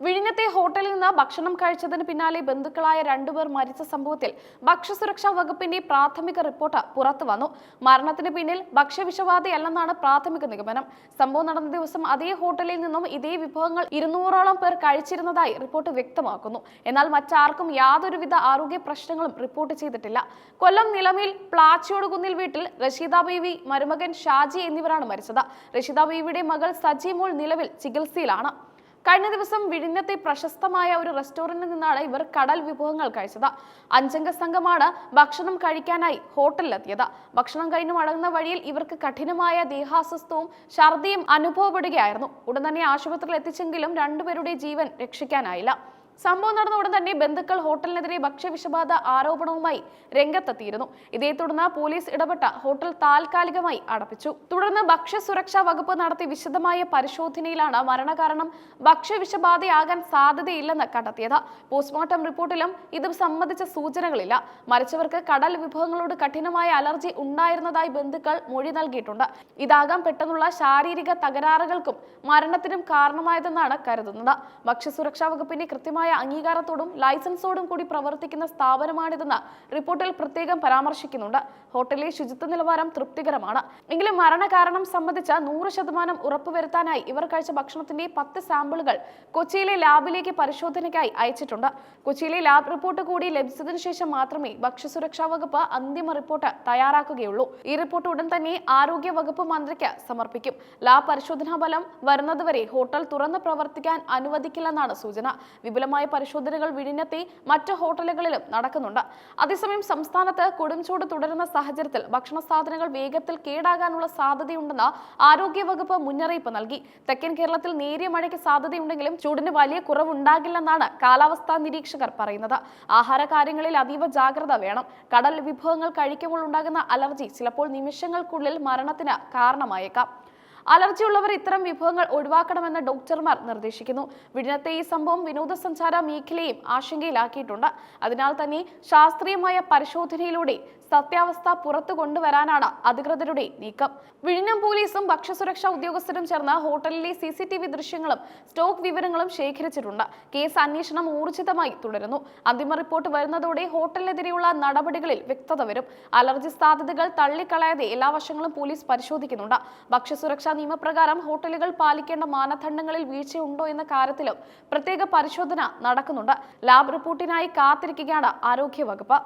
വിഴിഞ്ഞത്തെ ഹോട്ടലിൽ നിന്ന് ഭക്ഷണം കഴിച്ചതിന് പിന്നാലെ ബന്ധുക്കളായ രണ്ടുപേർ മരിച്ച സംഭവത്തിൽ ഭക്ഷ്യസുരക്ഷാ വകുപ്പിന്റെ പ്രാഥമിക റിപ്പോർട്ട് പുറത്തുവന്നു. മരണത്തിന് പിന്നിൽ ഭക്ഷ്യവിഷബാധയല്ലെന്നാണ് പ്രാഥമിക നിഗമനം. സംഭവം നടന്ന ദിവസം അതേ ഹോട്ടലിൽ നിന്നും ഇതേ വിഭവങ്ങൾ 200ഓളം പേർ കഴിച്ചിരുന്നതായി റിപ്പോർട്ട് വ്യക്തമാക്കുന്നു. എന്നാൽ മറ്റാർക്കും യാതൊരുവിധ ആരോഗ്യ പ്രശ്നങ്ങളും റിപ്പോർട്ട് ചെയ്തിട്ടില്ല. കൊല്ലം നിലമേൽ പ്ലാച്ചിയോടുകുന്നിൽ വീട്ടിൽ റഷീദ ബീവി, മരുമകൻ ഷാജി എന്നിവരാണ് മരിച്ചത്. റഷീദ ബീവിയുടെ മകൾ സജി മോൾ നിലവിൽ ചികിത്സയിലാണ്. കഴിഞ്ഞ ദിവസം വിഴിഞ്ഞത്തെ പ്രശസ്തമായ ഒരു റെസ്റ്റോറന്റിൽ നിന്നാണ് ഇവർ കടൽ വിഭവങ്ങൾ കഴിച്ചത്. 5 അംഗ സംഘമാണ് ഭക്ഷണം കഴിക്കാനായി ഹോട്ടലിലെത്തിയത്. ഭക്ഷണം കഴിഞ്ഞ് മടങ്ങുന്ന വഴിയിൽ ഇവർക്ക് കഠിനമായ ദേഹാസ്വസ്ഥവും ഛർദിയും അനുഭവപ്പെടുകയായിരുന്നു. ഉടൻ തന്നെ ആശുപത്രിയിൽ എത്തിച്ചെങ്കിലും രണ്ടുപേരുടെ ജീവൻ രക്ഷിക്കാനായില്ല. സംഭവം നടന്ന ഉടൻ തന്നെ ബന്ധുക്കൾ ഹോട്ടലിനെതിരെ ഭക്ഷ്യവിഷബാധ ആരോപണവുമായി രംഗത്തെത്തിയിരുന്നു. ഇതേ തുടർന്ന് പോലീസ് ഇടപെട്ട ഹോട്ടൽ താൽക്കാലികമായി അടപ്പിച്ചു. തുടർന്ന് ഭക്ഷ്യസുരക്ഷാ വകുപ്പ് നടത്തിയ വിശദമായ പരിശോധനയിലാണ് മരണകാരണം ഭക്ഷ്യവിഷബാധയാകാൻ സാധ്യതയില്ലെന്ന് കണ്ടെത്തിയത്. പോസ്റ്റ്മോർട്ടം റിപ്പോർട്ടിലും ഇത് സംബന്ധിച്ച സൂചനകളില്ല. മരിച്ചവർക്ക് കടൽ വിഭവങ്ങളോട് കഠിനമായ അലർജി ഉണ്ടായിരുന്നതായി ബന്ധുക്കൾ മൊഴി നൽകിയിട്ടുണ്ട്. ഇതാകാം പെട്ടെന്നുള്ള ശാരീരിക തകരാറുകൾക്കും മരണത്തിനും കാരണമായതെന്നാണ് കരുതുന്നത്. ഭക്ഷ്യസുരക്ഷാ വകുപ്പിന്റെ കൃത്യമായ അംഗീകാരത്തോടും ലൈസൻസോടും കൂടി പ്രവർത്തിക്കുന്ന സ്ഥാപനമാണിതെന്ന് റിപ്പോർട്ടിൽ പ്രത്യേകം പരാമർശിക്കുന്നുണ്ട്. ഹോട്ടലിലെ ശുചിത്വ നിലവാരം തൃപ്തികരമാണ്. എങ്കിലും മരണകാരണം സംബന്ധിച്ച 100% ഉറപ്പുവരുത്താനായി ഇവർ കഴിച്ച ഭക്ഷണത്തിന്റെ 10 സാമ്പിളുകൾ കൊച്ചിയിലെ ലാബിലേക്ക് പരിശോധനയ്ക്കായി അയച്ചിട്ടുണ്ട്. കൊച്ചിയിലെ ലാബ് റിപ്പോർട്ട് കൂടി ലഭിച്ചതിനു ശേഷം മാത്രമേ ഭക്ഷ്യസുരക്ഷാ വകുപ്പ് അന്തിമ റിപ്പോർട്ട് തയ്യാറാക്കുകയുള്ളൂ. ഈ റിപ്പോർട്ട് ഉടൻ തന്നെ ആരോഗ്യ വകുപ്പ് മന്ത്രിക്ക് സമർപ്പിക്കും. ലാബ് പരിശോധനാ ഫലം വരുന്നതുവരെ ഹോട്ടൽ തുറന്ന് പ്രവർത്തിക്കാൻ അനുവദിക്കില്ലെന്നാണ് സൂചന. വിപുലമായ പരിശോധനകൾ വിഴിഞ്ഞത്തെ മറ്റ് ഹോട്ടലുകളിലും നടക്കുന്നുണ്ട്. അതേസമയം സംസ്ഥാനത്ത് കൊടുംചൂട് തുടരുന്ന സാഹചര്യത്തിൽ ഭക്ഷണ സാധനങ്ങൾ വേഗത്തിൽ കേടാകാനുള്ള സാധ്യതയുണ്ടെന്ന് ആരോഗ്യ വകുപ്പ് മുന്നറിയിപ്പ് നൽകി. തെക്കൻ കേരളത്തിൽ നേരിയ മഴയ്ക്ക് സാധ്യതയുണ്ടെങ്കിലും ചൂടിന് വലിയ കുറവുണ്ടാകില്ലെന്നാണ് കാലാവസ്ഥാ നിരീക്ഷകർ പറയുന്നത്. ആഹാര കാര്യങ്ങളിൽ അതീവ ജാഗ്രത വേണം. കടൽ വിഭവങ്ങൾ കഴിക്കുമ്പോൾ ഉണ്ടാകുന്ന അലർജി ചിലപ്പോൾ നിമിഷങ്ങൾക്കുള്ളിൽ മരണത്തിന് കാരണമായേക്കാം. അലർജിയുള്ളവർ ഇത്തരം വിഭവങ്ങൾ ഒഴിവാക്കണമെന്ന് ഡോക്ടർമാർ നിർദ്ദേശിക്കുന്നു. വിഴിഞ്ഞത്തെ ഈ സംഭവം വിനോദസഞ്ചാര മേഖലയെയും ആശങ്കയിലാക്കിയിട്ടുണ്ട്. അതിനാൽ തന്നെ ശാസ്ത്രീയമായ പരിശോധനയിലൂടെ സത്യാവസ്ഥ പുറത്തു കൊണ്ടുവരാനാണ് അധികൃതരുടെ നീക്കം. വിഴിഞ്ഞം പോലീസും ഭക്ഷ്യസുരക്ഷാ ഉദ്യോഗസ്ഥരും ചേർന്ന് ഹോട്ടലിലെ CCTV ദൃശ്യങ്ങളും സ്റ്റോക്ക് വിവരങ്ങളും ശേഖരിച്ചിട്ടുണ്ട്. കേസ് അന്വേഷണം ഊർജിതമായി തുടരുന്നു. അന്തിമ റിപ്പോർട്ട് വരുന്നതോടെ ഹോട്ടലിനെതിരെയുള്ള നടപടികളിൽ വ്യക്തത വരും. അലർജി സാധ്യതകൾ തള്ളിക്കളയാതെ എല്ലാ വശങ്ങളും പോലീസ് പരിശോധിക്കുന്നുണ്ട്. ഭക്ഷ്യസുരക്ഷാ നിയമപ്രകാരം ഹോട്ടലുകൾ പാലിക്കേണ്ട മാനദണ്ഡങ്ങളിൽ വീഴ്ചയുണ്ടോ എന്ന കാര്യത്തിലും പ്രത്യേക പരിശോധന നടക്കുന്നുണ്ട്. ലാബ് റിപ്പോർട്ടിനായി കാത്തിരിക്കുകയാണ് ആരോഗ്യ വകുപ്പ്.